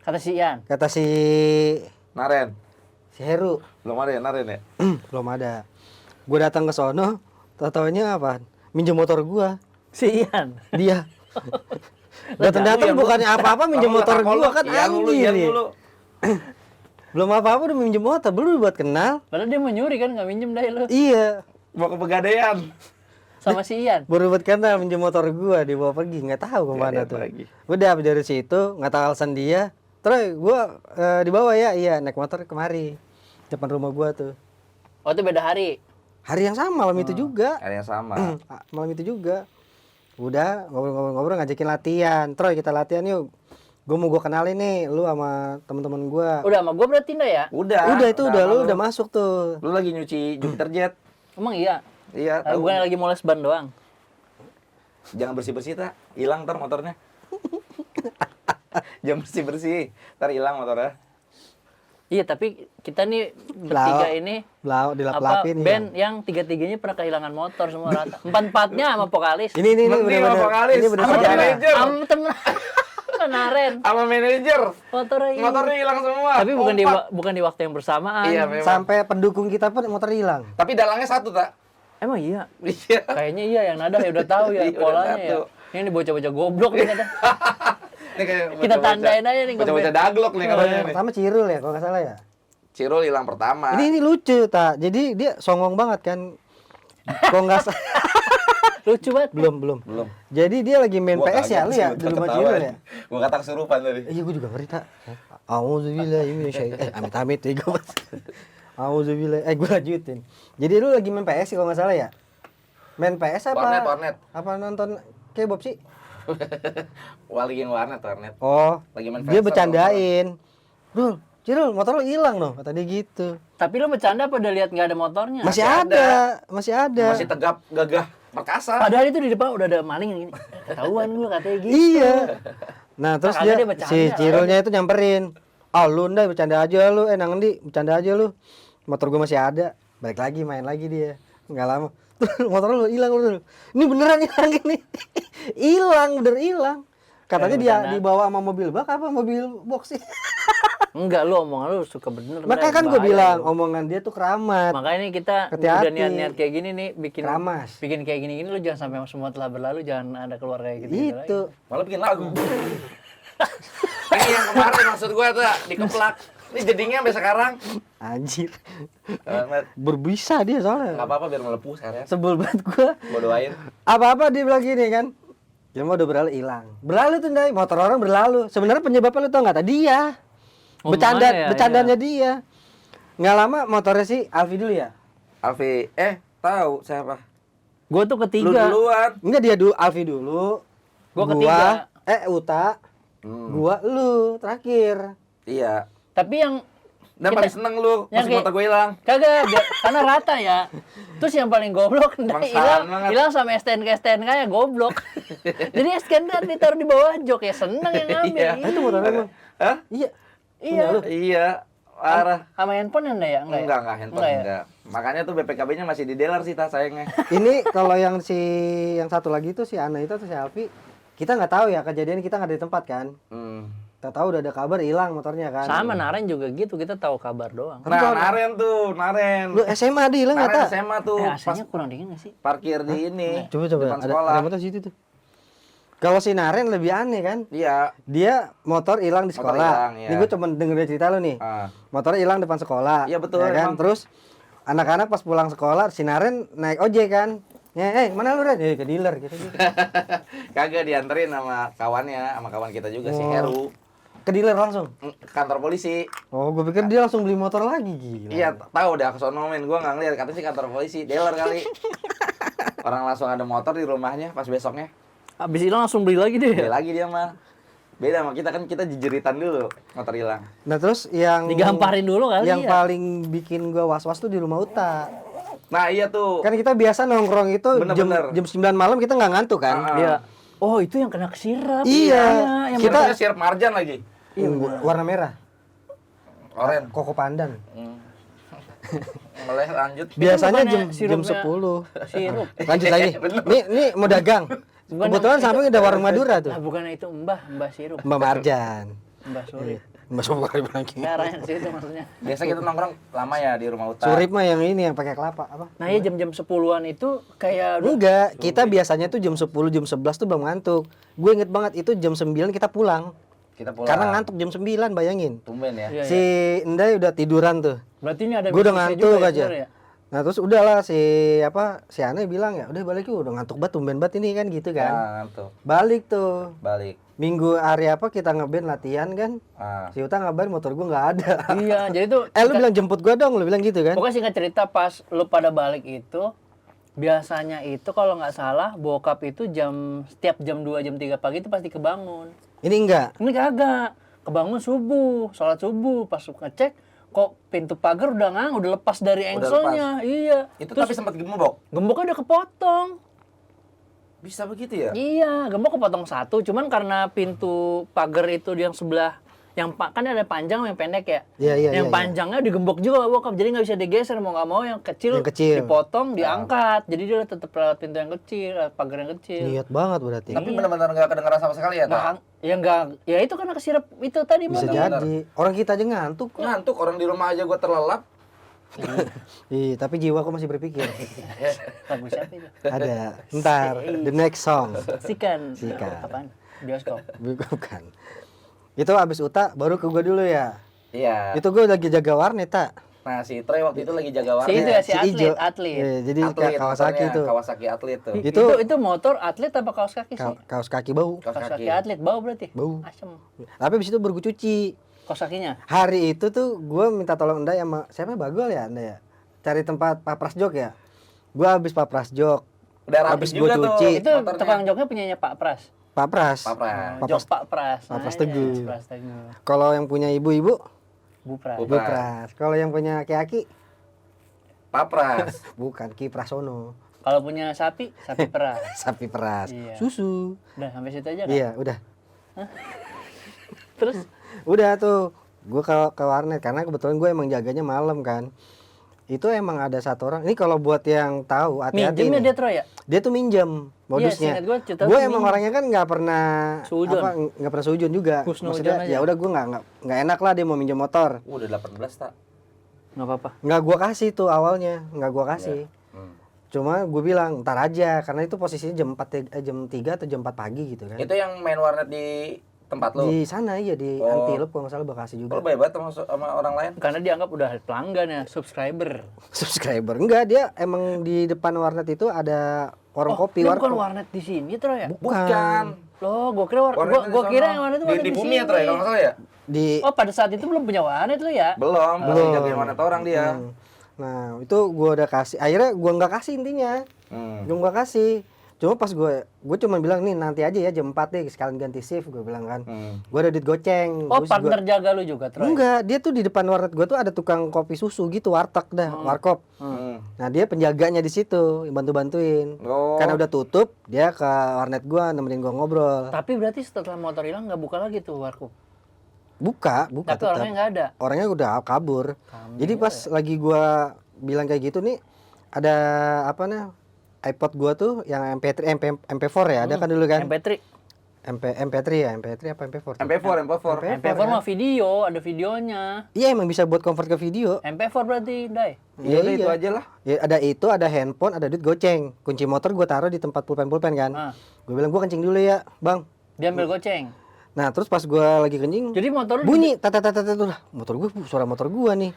[SPEAKER 3] Kata si Ian.
[SPEAKER 1] Kata si
[SPEAKER 4] Naren.
[SPEAKER 1] si Heru.
[SPEAKER 4] Belum ada ya Naren ya?
[SPEAKER 1] Belum ada. Gue datang ke sono, tau-taunya apa? Minjem motor gua.
[SPEAKER 3] Si Ian.
[SPEAKER 1] Dia. Datang-datang bukannya apa-apa minjem motor gua kan anjir. Ya. Belum apa-apa udah minjem motor, belum buat kenal.
[SPEAKER 3] Padahal dia mau nyuri kan, nggak minjem dari lu.
[SPEAKER 1] Iya.
[SPEAKER 4] Mau ke Pegadaian.
[SPEAKER 3] Sama si Ian.
[SPEAKER 1] Baru buat kenal minjem motor gua, dibawa pergi, nggak tahu kemana
[SPEAKER 4] Lihat
[SPEAKER 1] tuh.
[SPEAKER 4] lagi.
[SPEAKER 1] Udah dari situ nggak tahu alasan dia. Terus gua dibawa ya, iya naik motor kemari depan rumah gua tuh.
[SPEAKER 3] Oh itu beda hari.
[SPEAKER 1] Hari yang sama malam itu juga.
[SPEAKER 4] Ada yang sama.
[SPEAKER 1] Malam itu juga. Udah ngobrol-ngobrol ngajakin latihan. Troy kita latihan yuk. Gua mau kenalin nih lu sama teman-teman gua.
[SPEAKER 3] Udah sama gue berarti ndak ya?
[SPEAKER 4] Udah
[SPEAKER 1] Udah itu udah lu
[SPEAKER 4] sama
[SPEAKER 1] udah masuk tuh.
[SPEAKER 4] Lu lagi nyuci Jupiter Jet.
[SPEAKER 3] Emang iya?
[SPEAKER 4] Iya.
[SPEAKER 3] Bukan lagi moles ban doang.
[SPEAKER 4] Jangan bersih-bersih tak, hilang ntar motornya. Jangan bersih-bersih, ntar hilang motornya.
[SPEAKER 3] Iya tapi kita nih bertiga ini
[SPEAKER 1] Belau dilap-lapin.
[SPEAKER 3] band yang tiga-tiganya pernah kehilangan motor semua rata. Empat-empatnya sama vokalis.
[SPEAKER 1] Ini
[SPEAKER 4] Mending sama vokalis,
[SPEAKER 1] Ini bener
[SPEAKER 4] sama
[SPEAKER 3] sama
[SPEAKER 1] sejarah.
[SPEAKER 4] manajer.
[SPEAKER 3] sama temen Naren.
[SPEAKER 4] Sama manajer. Motornya hilang semua.
[SPEAKER 3] Tapi bukan di waktu yang bersamaan.
[SPEAKER 4] Iya memang.
[SPEAKER 1] Sampai pendukung kita pun motor hilang.
[SPEAKER 4] Tapi dalangnya satu tak.
[SPEAKER 3] Emang iya.
[SPEAKER 4] Iya.
[SPEAKER 3] Kayaknya iya yang nada ya udah tahu ya
[SPEAKER 4] Iya, udah
[SPEAKER 3] polanya ya.
[SPEAKER 4] satu.
[SPEAKER 3] Ini bocah-bocah goblok nih kata.
[SPEAKER 4] Ini kayak
[SPEAKER 3] Kita tandain aja nih
[SPEAKER 4] bocah-bocah daglok nih katanya nih.
[SPEAKER 1] Pertama Cirul ya kalau nggak salah ya.
[SPEAKER 4] Cirul hilang pertama.
[SPEAKER 1] Ini lucu tak. Jadi dia songong banget kan. Kok nggak salah.
[SPEAKER 3] Lucu banget.
[SPEAKER 1] belum.
[SPEAKER 4] Belum.
[SPEAKER 1] Jadi dia lagi main PS ya lu ya di rumah Cirul ya.
[SPEAKER 4] Gua kata kesurupan tadi.
[SPEAKER 1] Iya gue juga ngeri tak. Auzubillahi minasyaitonir amit-amit ya gue. Auzubillahi. Gue lanjutin. Jadi lu lagi main PS sih kalau nggak salah ya. Main PS apa?
[SPEAKER 4] Warnet.
[SPEAKER 1] Apa nonton K-pop sih?
[SPEAKER 4] Lagi yang warnet.
[SPEAKER 1] Oh,
[SPEAKER 4] Lagi main
[SPEAKER 1] dia
[SPEAKER 4] Friendster,
[SPEAKER 1] bercandain. Dul, Cirul, motor lu hilang loh, kata dia gitu.
[SPEAKER 3] Tapi lu bercanda apa udah lihat nggak ada motornya?
[SPEAKER 1] Masih ada.
[SPEAKER 4] Masih tegap gagah perkasa.
[SPEAKER 3] Padahal itu di depan udah ada maling yang gini. Ketahuan lu katanya gitu.
[SPEAKER 1] Iya. Nah, terus
[SPEAKER 3] Kagak
[SPEAKER 1] dia,
[SPEAKER 3] dia bercanda,
[SPEAKER 1] si Cirulnya itu nyamperin. Ah, lu ndak bercanda aja lu, Nangdi, bercanda aja lu. Motor gua masih ada. Balik lagi main lagi dia. Enggak lama. Motor lu hilang lu. Ini beneran hilang ini. Hilang, bener hilang. Katanya dia dibawa sama mobil bak apa mobil box sih.
[SPEAKER 3] Enggak, lu omongan lu suka bener.
[SPEAKER 1] Makanya kan gue bilang omongan dia tuh keramat.
[SPEAKER 3] Makanya nih kita
[SPEAKER 1] Hati-hati.
[SPEAKER 3] udah niat-niat kayak gini nih bikin
[SPEAKER 1] Keramas.
[SPEAKER 3] bikin kayak gini-gini lu jangan sampai semua telah berlalu, jangan ada keluar kayak gitu.
[SPEAKER 1] Itu.
[SPEAKER 4] Malah bikin lagu. Ini yang kemarin maksud gua tuh dikeplak. Ini jadinya sampai sekarang.
[SPEAKER 1] Anjir.
[SPEAKER 4] Enggak
[SPEAKER 1] Berbisa dia soalnya.
[SPEAKER 4] apa-apa biar melepuh sekarang.
[SPEAKER 1] Sebel banget gua.
[SPEAKER 4] Gua doain.
[SPEAKER 1] Apa-apa dia bilang gini kan. Ya mau udah berlalu hilang. Berlalu tuh Ndai, motor orang berlalu. Sebenarnya penyebabnya lu tau enggak? Tadi dia.
[SPEAKER 3] Omongannya ya,
[SPEAKER 1] Bercandanya dia. Nggak lama motornya si Alfi dulu ya?
[SPEAKER 4] Alfi, tahu siapa?
[SPEAKER 3] Gua tuh
[SPEAKER 4] Lu
[SPEAKER 3] ketiga.
[SPEAKER 4] duluan.
[SPEAKER 1] Enggak dia dulu, Alfi dulu.
[SPEAKER 3] Gua ketiga.
[SPEAKER 1] Uta. Gua lu terakhir.
[SPEAKER 4] Iya.
[SPEAKER 3] Tapi yang
[SPEAKER 4] Dan
[SPEAKER 3] Kita-
[SPEAKER 4] paling seneng lu,
[SPEAKER 3] yang
[SPEAKER 4] masih
[SPEAKER 3] kayak-
[SPEAKER 4] motor gue hilang.
[SPEAKER 3] kagak karena rata ya. Terus yang paling goblok
[SPEAKER 4] Bangsaan
[SPEAKER 3] hilang
[SPEAKER 4] banget.
[SPEAKER 3] hilang sama STNK ya goblok. Jadi STNK ditaruh di bawah jok ya seneng yang ngambil.
[SPEAKER 4] Iya.
[SPEAKER 1] Itu motor apa?
[SPEAKER 4] Hah?
[SPEAKER 1] Iya.
[SPEAKER 3] Iya.
[SPEAKER 4] Iya. Parah.
[SPEAKER 3] Sama handphone enggak ya?
[SPEAKER 4] Enggak handphone
[SPEAKER 3] ya?
[SPEAKER 4] enggak. Makanya tuh BPKB-nya masih di dealer sih tas sayangnya.
[SPEAKER 1] Ini kalau yang satu lagi itu si Ana itu atau si Alfi, kita nggak tahu ya kejadian kita nggak ada di tempat kan. Kita tahu udah ada kabar hilang motornya kan.
[SPEAKER 3] Sama Naren juga gitu, kita tahu kabar doang.
[SPEAKER 4] Nah, Naren.
[SPEAKER 1] Lu SMA dia hilang nggak
[SPEAKER 4] Naren
[SPEAKER 1] tak?
[SPEAKER 4] SMA tuh
[SPEAKER 3] Eh,
[SPEAKER 4] pas
[SPEAKER 3] AC-nya kurang dingin gak sih?
[SPEAKER 4] parkir di ini.
[SPEAKER 1] Coba
[SPEAKER 4] depan
[SPEAKER 1] ada
[SPEAKER 4] sekolah.
[SPEAKER 1] motor situ tuh. Kalau si Naren lebih aneh kan.
[SPEAKER 4] Iya.
[SPEAKER 1] Dia motor hilang di
[SPEAKER 4] Motor
[SPEAKER 1] sekolah.
[SPEAKER 4] hilang, iya.
[SPEAKER 1] Ini gue cuma denger dari cerita lu nih.
[SPEAKER 4] Ah.
[SPEAKER 1] Motornya hilang depan sekolah.
[SPEAKER 4] Iya, betul,
[SPEAKER 1] ya kan?
[SPEAKER 4] emang.
[SPEAKER 1] Terus anak-anak pas pulang sekolah si Naren naik ojek kan. Mana lu Ren? Ke dealer gitu.
[SPEAKER 4] Kagak dianterin sama kawannya, sama kawan kita juga si
[SPEAKER 1] Oh.
[SPEAKER 4] Heru.
[SPEAKER 1] Ke dealer langsung.
[SPEAKER 4] Ke kantor polisi.
[SPEAKER 1] Oh, gue pikir dia langsung beli motor lagi gila.
[SPEAKER 4] Iya, tahu dah ke sono men, gua enggak ngeliat katanya sih kantor polisi, dealer kali. Orang langsung ada motor di rumahnya pas besoknya.
[SPEAKER 3] Abis hilang langsung beli lagi deh.
[SPEAKER 4] Beli lagi dia mah. Beda sama kita kan kita jejeritan dulu motor hilang.
[SPEAKER 1] Nah, terus yang
[SPEAKER 3] Digamparin dulu kali
[SPEAKER 1] yang
[SPEAKER 3] ya.
[SPEAKER 1] paling bikin gua was-was tuh di rumah Uta.
[SPEAKER 4] Nah, iya tuh.
[SPEAKER 1] Kan kita biasa nongkrong itu
[SPEAKER 4] Bener-bener.
[SPEAKER 1] jam 9 malam kita nggak ngantuk kan?
[SPEAKER 4] Ah.
[SPEAKER 3] Iya. Oh, itu yang kena kesirap.
[SPEAKER 1] Iya.
[SPEAKER 3] yang
[SPEAKER 1] Kita-
[SPEAKER 4] Kita sirup marjan lagi.
[SPEAKER 1] Iya, warna merah.
[SPEAKER 4] Oren.
[SPEAKER 1] Koko pandan.
[SPEAKER 4] Meleh lanjut.
[SPEAKER 1] Biasanya
[SPEAKER 3] bukannya
[SPEAKER 1] jam
[SPEAKER 3] sirupnya-
[SPEAKER 1] 10.
[SPEAKER 3] sirup.
[SPEAKER 1] Lanjut lagi. Nih mau dagang.
[SPEAKER 3] Bukan
[SPEAKER 1] Kebetulan
[SPEAKER 3] yang-
[SPEAKER 1] samping ada warung Madura tuh.
[SPEAKER 3] Nah, bukannya itu mbah sirup.
[SPEAKER 1] Mbak Marjan.
[SPEAKER 3] Mbah sorry.
[SPEAKER 1] Mas Bogor lagi.
[SPEAKER 3] Caranya sih itu maksudnya.
[SPEAKER 4] Biasa kita nongkrong lama ya di rumah Uta.
[SPEAKER 1] Surip mah yang ini yang pakai kelapa apa?
[SPEAKER 3] Nah ya jam-jam 10-an itu kayak
[SPEAKER 1] Enggak, kita biasanya tuh jam 10, jam 11 tuh belum ngantuk. Gue inget banget itu jam 9 kita pulang.
[SPEAKER 4] Kita pulang.
[SPEAKER 1] Karena ngantuk jam 9, bayangin.
[SPEAKER 4] Tumben ya.
[SPEAKER 3] Iya,
[SPEAKER 1] Si Endai udah tiduran tuh.
[SPEAKER 3] berarti ini ada
[SPEAKER 1] Gue udah
[SPEAKER 3] bisnisnya
[SPEAKER 1] ngantuk
[SPEAKER 3] juga ya,
[SPEAKER 1] aja.
[SPEAKER 3] sebenarnya ya?
[SPEAKER 1] Nah terus udahlah si Ane bilang ya udah balik yuk, udah ngantuk banget, tumben banget ini kan gitu kan.
[SPEAKER 4] Nah, ngantuk.
[SPEAKER 1] Balik tuh.
[SPEAKER 4] Balik.
[SPEAKER 1] Minggu hari apa kita ngeband latihan kan.
[SPEAKER 4] Ah.
[SPEAKER 1] Si Uta ngabarin motor gua nggak ada.
[SPEAKER 3] Iya, jadi tuh
[SPEAKER 1] Lu bilang jemput gua dong, lu bilang gitu kan.
[SPEAKER 3] pokoknya singkat cerita pas lu pada balik itu biasanya itu kalau nggak salah bokap itu setiap jam 2 jam 3 pagi itu pasti kebangun.
[SPEAKER 1] Ini enggak.
[SPEAKER 3] Ini kagak. Kebangun subuh, sholat subuh, pas ngecek kok pintu pagar udah lepas dari engselnya. Iya.
[SPEAKER 4] Itu
[SPEAKER 3] Terus
[SPEAKER 4] tapi sempat gembok.
[SPEAKER 3] gemboknya udah kepotong.
[SPEAKER 4] Bisa begitu ya?
[SPEAKER 3] Iya, gembok kepotong satu, cuman karena pintu pagar itu yang sebelah kan ada panjang yang pendek ya.
[SPEAKER 1] Iya, iya,
[SPEAKER 3] Yang
[SPEAKER 1] iya,
[SPEAKER 3] panjangnya digembok juga bokap, jadi nggak bisa digeser mau nggak mau yang kecil,
[SPEAKER 1] Yang kecil.
[SPEAKER 3] dipotong, diangkat. Jadi dia tetap lewat pintu yang kecil, lewat pagar yang kecil.
[SPEAKER 1] Niat banget berarti.
[SPEAKER 4] Tapi benar-benar nggak kedengeran sama sekali ya, Tak?
[SPEAKER 3] Ya itu karena kesirap itu tadi
[SPEAKER 1] Bisa
[SPEAKER 3] mungkin.
[SPEAKER 1] jadi. Orang kita aja ngantuk kok.
[SPEAKER 4] Ngantuk orang di rumah aja gua terlelap.
[SPEAKER 1] Iya, tapi jiwaku masih berpikir.
[SPEAKER 3] Lagu siapa itu?
[SPEAKER 1] Ada. Ntar the next song.
[SPEAKER 3] Sikan.
[SPEAKER 1] Sikan.
[SPEAKER 3] Apaan? Bioskop.
[SPEAKER 1] Bukan. Itu abis Uta baru ke gua dulu ya.
[SPEAKER 4] Iya.
[SPEAKER 1] Itu gua lagi jaga warnet, Tak.
[SPEAKER 4] Nah, si Troy waktu itu lagi jaga warnet.
[SPEAKER 3] Si itu ya, si
[SPEAKER 1] ijo.
[SPEAKER 3] atlet.
[SPEAKER 1] Iya, jadi
[SPEAKER 4] Atlet,
[SPEAKER 1] kayak Kawasaki
[SPEAKER 4] motornya,
[SPEAKER 1] itu.
[SPEAKER 4] Kawasaki atlet tuh.
[SPEAKER 3] Itu motor atlet apa kaos kaki sih?
[SPEAKER 1] Kaos kaki bau.
[SPEAKER 4] Kaos
[SPEAKER 3] Kaos
[SPEAKER 4] kaki.
[SPEAKER 3] kaki atlet bau berarti?
[SPEAKER 1] Bau.
[SPEAKER 3] Asem.
[SPEAKER 1] Tapi abis itu baru gua cuci.
[SPEAKER 3] Kaos kakinya?
[SPEAKER 1] Hari itu tuh gue minta tolong Enda sama siapa Bagol ya Enda ya, cari tempat papras jok ya. Gue habis papras jok,
[SPEAKER 4] Udah rapi
[SPEAKER 1] habis gue
[SPEAKER 4] juga tuh.
[SPEAKER 1] cuci.
[SPEAKER 3] Itu
[SPEAKER 4] motornya.
[SPEAKER 3] tukang joknya punyanya Pak Pras.
[SPEAKER 1] Papras.
[SPEAKER 4] Papras.
[SPEAKER 3] Jok Pak Pras.
[SPEAKER 1] Pak Pras
[SPEAKER 3] Nah,
[SPEAKER 1] Teguh.
[SPEAKER 3] iya, Pras Teguh.
[SPEAKER 1] Kalau yang punya ibu-ibu,
[SPEAKER 3] Bu Pras.
[SPEAKER 4] Bu
[SPEAKER 1] Bu Pras. Kalau yang punya Ki-Aki,
[SPEAKER 4] Papras.
[SPEAKER 1] bukan Ki Prasono,
[SPEAKER 3] Kalau punya sapi, sapi peras.
[SPEAKER 1] sapi peras.
[SPEAKER 3] Iya.
[SPEAKER 1] Susu.
[SPEAKER 3] Udah sampai situ aja kan?
[SPEAKER 1] Iya, udah.
[SPEAKER 3] Terus
[SPEAKER 1] Udah tuh, gue ke warnet karena kebetulan gue emang jaganya malam kan. Itu emang ada satu orang. Ini kalau buat yang tahu, hati-hati
[SPEAKER 3] minjem ya
[SPEAKER 1] nih.
[SPEAKER 3] dia Troy ya?
[SPEAKER 1] Dia tuh minjem modusnya.
[SPEAKER 3] seingat gua cerita
[SPEAKER 1] Gue
[SPEAKER 3] tuh
[SPEAKER 1] emang
[SPEAKER 3] minjem.
[SPEAKER 1] orangnya kan nggak pernah
[SPEAKER 3] Suujon.
[SPEAKER 1] nggak pernah sujun juga.
[SPEAKER 3] Husnuzon
[SPEAKER 1] Maksudnya
[SPEAKER 3] aja.
[SPEAKER 1] ya udah gue nggak enak lah dia mau minjem motor.
[SPEAKER 4] Udah 18, Tak.
[SPEAKER 3] Nggak apa-apa.
[SPEAKER 1] Nggak gue kasih tuh awalnya, nggak gue kasih.
[SPEAKER 4] Hmm.
[SPEAKER 1] Cuma gue bilang ntar aja karena itu posisinya jam 4 jam 3 atau jam 4 pagi gitu kan.
[SPEAKER 4] Itu yang main warnet di tempat lo.
[SPEAKER 1] Di sana iya di
[SPEAKER 4] Oh.
[SPEAKER 1] Antelope kalau nggak salah Bekasi
[SPEAKER 4] Kalau
[SPEAKER 1] juga.
[SPEAKER 4] baik banget sama orang lain.
[SPEAKER 3] Karena dianggap udah pelanggan ya, subscriber.
[SPEAKER 1] Subscriber enggak, dia emang di depan warnet itu ada warung kopi,
[SPEAKER 3] dia
[SPEAKER 1] warkop.
[SPEAKER 3] bukan warnet di sini Troy ya?
[SPEAKER 4] Bukan.
[SPEAKER 3] Loh, gua kira
[SPEAKER 4] Warnetnya
[SPEAKER 3] gua
[SPEAKER 4] di
[SPEAKER 3] kira
[SPEAKER 4] sono.
[SPEAKER 3] yang warnet itu
[SPEAKER 4] di,
[SPEAKER 3] warnet
[SPEAKER 4] di
[SPEAKER 3] di
[SPEAKER 4] bumi
[SPEAKER 3] sini.
[SPEAKER 4] ya, Troy, kalau nggak salah ya?
[SPEAKER 1] Di
[SPEAKER 3] Oh, pada saat itu belum punya warnet lu ya?
[SPEAKER 4] Belum, masih jagain warnet orang dia.
[SPEAKER 1] Nah, itu gua udah kasih. Akhirnya gua nggak kasih intinya.
[SPEAKER 4] Hmm.
[SPEAKER 1] Gua nggak kasih. Cuma pas gue cuma bilang nih nanti aja ya jam 4 deh sekalian ganti shift gue bilang kan.
[SPEAKER 4] Hmm.
[SPEAKER 1] Gue ada duit goceng.
[SPEAKER 3] Oh,
[SPEAKER 1] Terus
[SPEAKER 3] partner jaga lu juga, Troy?
[SPEAKER 1] Enggak, dia tuh di depan warnet gue tuh ada tukang kopi susu gitu, warteg dah, warkop.
[SPEAKER 4] Hmm.
[SPEAKER 1] Nah, dia penjaganya di situ, bantu-bantuin.
[SPEAKER 4] Oh.
[SPEAKER 1] Karena udah tutup, dia ke warnet gua nemenin gua ngobrol.
[SPEAKER 3] Tapi berarti setelah motor hilang nggak buka lagi tuh warkop?
[SPEAKER 1] Buka
[SPEAKER 3] Tapi
[SPEAKER 1] tetap.
[SPEAKER 3] orangnya nggak ada?
[SPEAKER 1] Orangnya udah kabur.
[SPEAKER 3] Kabur
[SPEAKER 1] Jadi pas lagi gua bilang kayak gitu nih, ada apa nah iPod gua tuh yang MP3 MP4 ya, ada kan dulu kan?
[SPEAKER 3] MP3.
[SPEAKER 1] MP3 ya, MP3 apa MP4? tuh?
[SPEAKER 4] MP4.
[SPEAKER 3] MP4 mah video, ada videonya.
[SPEAKER 1] Iya emang bisa buat convert ke video.
[SPEAKER 3] MP4 berarti, Dai.
[SPEAKER 4] Ya udah itu aja lah.
[SPEAKER 1] Ya, ada itu, ada handphone, ada duit goceng. Kunci motor gua taruh di tempat pulpen kan.
[SPEAKER 3] Ah.
[SPEAKER 1] Gua bilang gua kencing dulu ya, Bang.
[SPEAKER 3] Dia ambil goceng.
[SPEAKER 1] Nah, terus pas gua lagi kencing,
[SPEAKER 3] Jadi motor lu
[SPEAKER 1] bunyi tet lah. Motor gua suara motor gua nih.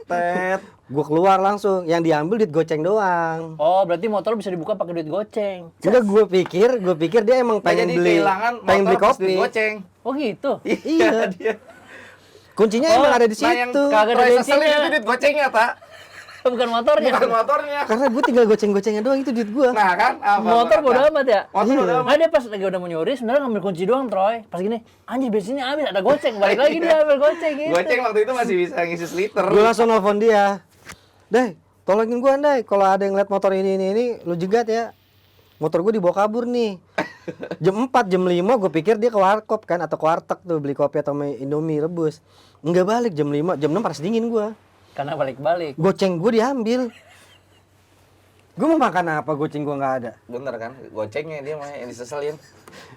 [SPEAKER 4] Tet.
[SPEAKER 1] Gua keluar langsung, yang diambil duit goceng doang.
[SPEAKER 3] Oh, berarti motor bisa dibuka pakai duit goceng.
[SPEAKER 1] Udah gua pikir dia emang pengen
[SPEAKER 4] Jadi
[SPEAKER 1] beli
[SPEAKER 4] kehilangan
[SPEAKER 1] pengen beli
[SPEAKER 4] motor pas
[SPEAKER 1] kopi.
[SPEAKER 4] duit goceng.
[SPEAKER 3] Oh gitu.
[SPEAKER 1] Iya.
[SPEAKER 4] dia.
[SPEAKER 1] Kuncinya
[SPEAKER 3] Oh,
[SPEAKER 1] emang ada di
[SPEAKER 4] Nah, yang
[SPEAKER 1] situ.
[SPEAKER 3] Kagak ada
[SPEAKER 4] Troy
[SPEAKER 3] bensinnya.
[SPEAKER 4] seselin itu duit gocengnya, Tak.
[SPEAKER 3] Bukan motornya.
[SPEAKER 4] Bukan motornya.
[SPEAKER 1] Karena gua tinggal goceng-gocengnya doang itu duit gua.
[SPEAKER 4] Nah, kan apa?
[SPEAKER 3] Motor bodo amat ya.
[SPEAKER 4] Motor bodo amat.
[SPEAKER 3] Nah, dia pas lagi udah mau nyuri sebenarnya ngambil kunci doang, Troy. Pas gini, anjir bensinnya habis, ada goceng. Balik lagi dia ambil goceng gitu.
[SPEAKER 4] Goceng waktu itu masih bisa ngisi seliter.
[SPEAKER 1] Gua langsung nelfon dia. Dai, tolongin gua Dai. Kalau ada yang lihat motor ini lu jegat ya. Motor gua dibawa kabur nih. Jam 4, jam 5 gua pikir dia ke warkop kan atau ke warteg tuh beli kopi atau Indomie rebus. Enggak balik jam 5, jam 6 panas dingin gua.
[SPEAKER 3] Karena balik-balik.
[SPEAKER 1] Goceng gua diambil. Gue mau makan apa, goceng gue nggak ada.
[SPEAKER 4] Bener kan? Gocengnya dia mah yang diseselin.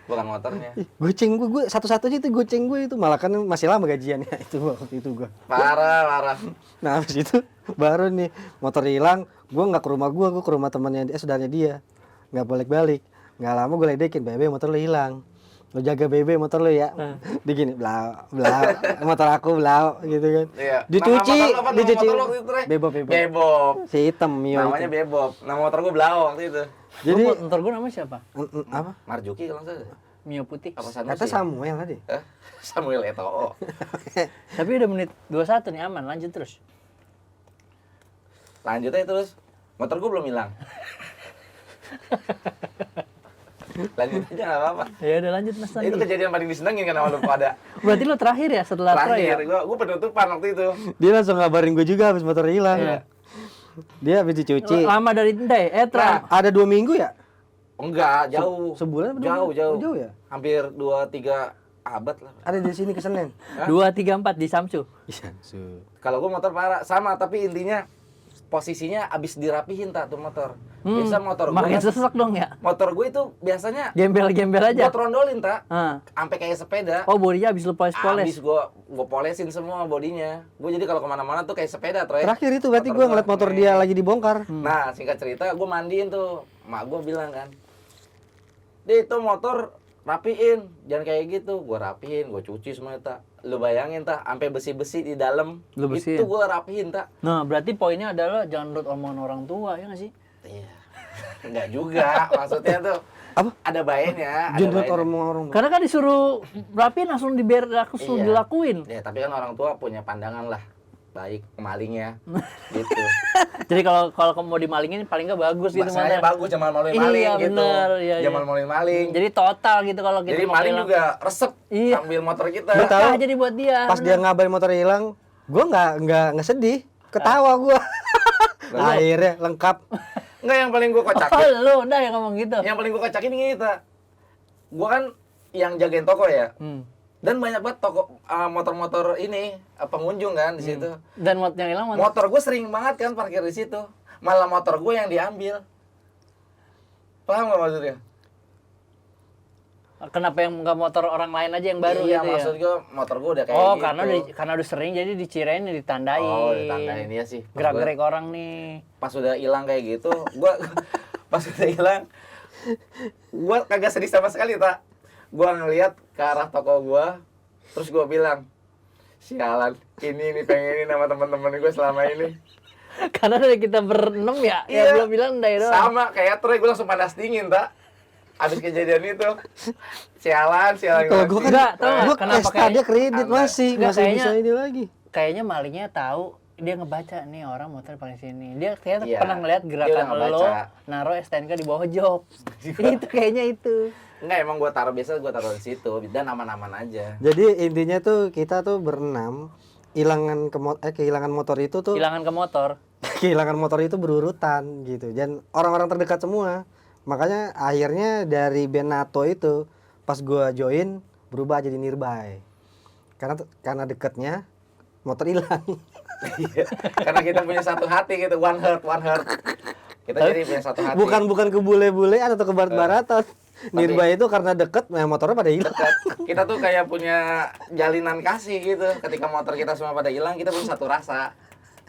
[SPEAKER 4] Bukan motornya.
[SPEAKER 1] Ih, goceng gue satu-satunya itu goceng gue itu, malah kan masih lama gajiannya itu waktu itu gue.
[SPEAKER 4] Parah.
[SPEAKER 1] Nah habis itu baru nih motor hilang, gue nggak ke rumah gue ke rumah temannya dia, saudaranya dia, nggak balik-balik. Nggak lama gue ledekin, bebe motor lo hilang, lo jaga bebe motor lo ya. Dia gini, blau, motor aku blau gitu kan.
[SPEAKER 4] Iya.
[SPEAKER 1] Dicuci,
[SPEAKER 4] Nama motor lo apa? Nama
[SPEAKER 1] dicuci.
[SPEAKER 4] motor lo waktu itu, Re?
[SPEAKER 1] Bebob.
[SPEAKER 4] Bebob.
[SPEAKER 1] Si hitam Mio
[SPEAKER 4] Namanya
[SPEAKER 1] itu.
[SPEAKER 4] Bebob. Nama motor gue Blau waktu itu.
[SPEAKER 1] Jadi
[SPEAKER 3] motor gue namanya siapa?
[SPEAKER 1] apa?
[SPEAKER 4] Marjuki kalau nggak salah.
[SPEAKER 3] Mio putih.
[SPEAKER 4] Apa Sanusi?
[SPEAKER 1] Kata Samuel tadi.
[SPEAKER 4] Hah? Samuel Eto'o.
[SPEAKER 3] Tapi udah menit 21 nih, aman, lanjut terus.
[SPEAKER 4] Lanjut aja terus. Motor gue belum hilang. Lanjut aja nggak apa-apa.
[SPEAKER 3] Ya udah lanjut Mas
[SPEAKER 4] Itu
[SPEAKER 3] Nandi.
[SPEAKER 4] kejadian paling disenengin kan sama lu pada.
[SPEAKER 3] Berarti lo terakhir ya setelah Troy ya?
[SPEAKER 4] Terakhir gue penutupan waktu itu.
[SPEAKER 1] Dia langsung ngabarin gue juga habis motor hilang.
[SPEAKER 3] Iya.
[SPEAKER 1] Dia habis dicuci.
[SPEAKER 3] Lama dari Ndai,
[SPEAKER 4] Nah,
[SPEAKER 1] Ada 2 minggu ya?
[SPEAKER 4] Enggak, jauh.
[SPEAKER 1] Sebulan apa 2
[SPEAKER 4] Jauh,
[SPEAKER 1] minggu?
[SPEAKER 4] jauh.
[SPEAKER 1] Oh, jauh ya?
[SPEAKER 4] Hampir 2-3 abad lah.
[SPEAKER 1] Ada di sini ke Senen.
[SPEAKER 3] 2, 3, 4 di Samsu.
[SPEAKER 1] Iya,
[SPEAKER 4] Kalau gue motor parah sama, tapi intinya posisinya abis dirapihin tak tuh motor. Biasa motor gue
[SPEAKER 3] Makin
[SPEAKER 4] kan,
[SPEAKER 3] sesek dong ya.
[SPEAKER 4] motor gue itu biasanya
[SPEAKER 3] Gembel-gembel aja.
[SPEAKER 4] gue trondolin tak,
[SPEAKER 3] Ah.
[SPEAKER 4] sampai kayak sepeda.
[SPEAKER 3] Oh, bodinya habis lu poles-poles.
[SPEAKER 4] Abis gue polesin semua bodinya. Gue jadi kalau kemana-mana tuh kayak sepeda, Troy.
[SPEAKER 1] Terakhir itu berarti gue ngeliat motor dia lagi dibongkar.
[SPEAKER 4] Nah, singkat cerita gue mandiin tuh. Mak gue bilang kan, "Di itu motor rapiin, jangan kayak gitu." Gue rapihin, gue cuci semua tak. Lu bayangin tak, sampai besi-besi di dalam.
[SPEAKER 3] Lu bersihin?
[SPEAKER 4] Itu gue rapihin tak.
[SPEAKER 3] Nah, berarti poinnya adalah jangan nurut omongan orang tua, ya nggak sih?
[SPEAKER 4] Iya. Enggak juga, maksudnya tuh
[SPEAKER 1] Apa?
[SPEAKER 4] ada baiknya, ada
[SPEAKER 1] Jundut
[SPEAKER 4] baiknya.
[SPEAKER 1] orang.
[SPEAKER 3] Karena kan disuruh rapiin langsung langsung
[SPEAKER 4] Iya.
[SPEAKER 3] dilakuin.
[SPEAKER 4] Ya, tapi kan orang tua punya pandangan lah baik malingnya gitu.
[SPEAKER 3] Jadi kalau mau dimalingin paling nggak bagus gitu
[SPEAKER 4] Bahasanya
[SPEAKER 3] mana.
[SPEAKER 4] bagus, jangan maling
[SPEAKER 3] Iya,
[SPEAKER 4] maling gitu.
[SPEAKER 3] bener, iya, iya.
[SPEAKER 4] Jangan maling-maling.
[SPEAKER 3] Jadi total gitu kalau kita
[SPEAKER 4] Jadi
[SPEAKER 3] mau
[SPEAKER 4] maling
[SPEAKER 3] hilang.
[SPEAKER 4] juga resep
[SPEAKER 3] Iya.
[SPEAKER 4] ambil motor kita.
[SPEAKER 1] Lu tahu?
[SPEAKER 3] Berkah jadi buat dia.
[SPEAKER 1] Pas dia ngabarin motor hilang, gue nggak sedih, ketawa gue. Akhirnya lengkap.
[SPEAKER 4] Enggak, yang paling gue
[SPEAKER 3] Oh,
[SPEAKER 4] kocakin.
[SPEAKER 3] lu udah yang ngomong gitu.
[SPEAKER 4] Yang paling gue kocakin ini kita. Gue kan yang jagain toko ya. Dan banyak banget toko motor-motor ini pengunjung kan di situ.
[SPEAKER 3] Dan yang hilang
[SPEAKER 4] Motor gue sering banget kan parkir di situ. Malah motor gue yang diambil. Paham gak maksudnya?
[SPEAKER 3] kenapa yang nggak motor orang lain aja yang baru
[SPEAKER 4] Iya,
[SPEAKER 3] gitu ya?
[SPEAKER 4] maksud gue motor gue udah kayak
[SPEAKER 3] Oh,
[SPEAKER 4] gitu.
[SPEAKER 3] karena udah sering jadi dicirain ditandain.
[SPEAKER 4] Oh, ditandain ya sih. Pas
[SPEAKER 3] Gerak-gerik orang nih.
[SPEAKER 4] Pas udah hilang kayak gitu, gue pas udah hilang, gue kagak sedih sama sekali tak. Gue ngeliat ke arah toko gue, terus gue bilang, sialan, ini pengenin sama teman-teman gue selama ini.
[SPEAKER 3] Karena dari kita berenam ya,
[SPEAKER 4] Iya.
[SPEAKER 3] yang belum bilang Ndai doang.
[SPEAKER 4] Sama kayak Troy, gue langsung panas dingin tak. Abis kejadian itu, sialan.
[SPEAKER 1] Kalau gue kan,
[SPEAKER 3] Enggak, tau nggak
[SPEAKER 1] gue
[SPEAKER 3] kenapa
[SPEAKER 1] SK dia
[SPEAKER 3] kayak-
[SPEAKER 1] kredit
[SPEAKER 4] Enggak.
[SPEAKER 1] masih
[SPEAKER 3] Enggak,
[SPEAKER 1] bisa
[SPEAKER 3] kayaknya-
[SPEAKER 1] ini lagi.
[SPEAKER 3] Kayaknya malingnya tahu dia ngebaca nih orang motor paling sini. Dia ternyata
[SPEAKER 4] Iya,
[SPEAKER 3] pernah ngeliat
[SPEAKER 4] dia
[SPEAKER 3] gerakan
[SPEAKER 4] udah
[SPEAKER 3] lo
[SPEAKER 4] ngebaca.
[SPEAKER 3] naruh STNK di bawah jok. Itu kayaknya itu.
[SPEAKER 4] Enggak, emang gue taruh biasa, gue taruh di situ dan aman-aman aja.
[SPEAKER 1] Jadi intinya tuh kita tuh berenam, kehilangan motor itu tuh
[SPEAKER 3] Hilangan ke motor.
[SPEAKER 1] kehilangan motor itu berurutan gitu, dan orang-orang terdekat semua. Makanya akhirnya dari band NATO itu pas gua join berubah jadi nearby, karena deketnya motor hilang.
[SPEAKER 4] Iya, karena kita punya satu hati gitu, one heart. Kita jadi punya satu hati.
[SPEAKER 1] bukan ke bule-bulean atau ke barat-baratan. Nearby itu karena deket, nah motornya pada hilang.
[SPEAKER 4] Kita tuh kayak punya jalinan kasih gitu. Ketika motor kita semua pada hilang, kita punya satu rasa.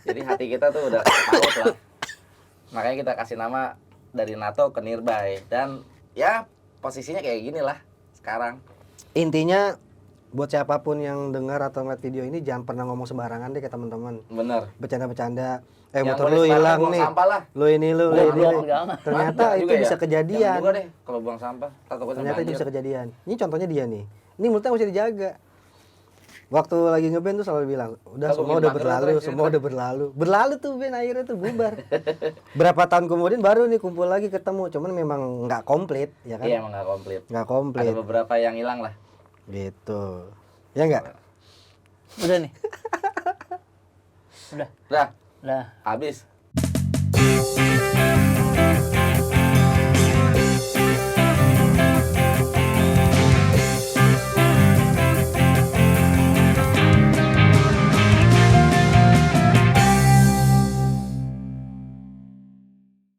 [SPEAKER 4] Jadi hati kita tuh udah paut lah. Makanya kita kasih nama dari NATO ke nearby. Dan ya posisinya kayak gini lah sekarang.
[SPEAKER 1] Intinya buat siapapun yang dengar atau ngeliat video ini, jangan pernah ngomong sembarangan deh ke teman-teman.
[SPEAKER 4] Bener.
[SPEAKER 1] Bercanda-bercanda.
[SPEAKER 4] Yang
[SPEAKER 1] Motor
[SPEAKER 4] boleh
[SPEAKER 1] lu
[SPEAKER 4] sembarangan
[SPEAKER 1] hilang
[SPEAKER 4] buang
[SPEAKER 1] nih.
[SPEAKER 4] sampah lah.
[SPEAKER 1] Lu ini lu
[SPEAKER 3] Goblok,
[SPEAKER 1] ini.
[SPEAKER 3] jangan.
[SPEAKER 1] Ternyata
[SPEAKER 4] Juga
[SPEAKER 1] itu
[SPEAKER 4] ya?
[SPEAKER 1] bisa
[SPEAKER 4] Jangan
[SPEAKER 1] kejadian.
[SPEAKER 4] juga deh kalau buang sampah. Takutnya
[SPEAKER 1] Ternyata itu
[SPEAKER 4] banjir.
[SPEAKER 1] bisa kejadian. Ini contohnya dia nih. Ini mulutnya mesti dijaga. Waktu lagi ngeband tuh selalu bilang, udah
[SPEAKER 4] Aku
[SPEAKER 1] semua
[SPEAKER 4] bikin
[SPEAKER 1] udah
[SPEAKER 4] materi
[SPEAKER 1] berlalu,
[SPEAKER 4] terus,
[SPEAKER 1] semua
[SPEAKER 4] cerita.
[SPEAKER 1] udah berlalu. Berlalu tuh band akhirnya tuh bubar. Berapa tahun kemudian baru nih kumpul lagi ketemu, cuman memang nggak komplit, ya kan?
[SPEAKER 4] Iya, emang nggak komplit.
[SPEAKER 1] Nggak
[SPEAKER 4] Ada
[SPEAKER 1] komplit.
[SPEAKER 4] beberapa yang hilang lah.
[SPEAKER 1] Gitu. Ya nggak?
[SPEAKER 3] Udah nih. Udah.
[SPEAKER 4] Udah,
[SPEAKER 3] Udah.
[SPEAKER 4] habis.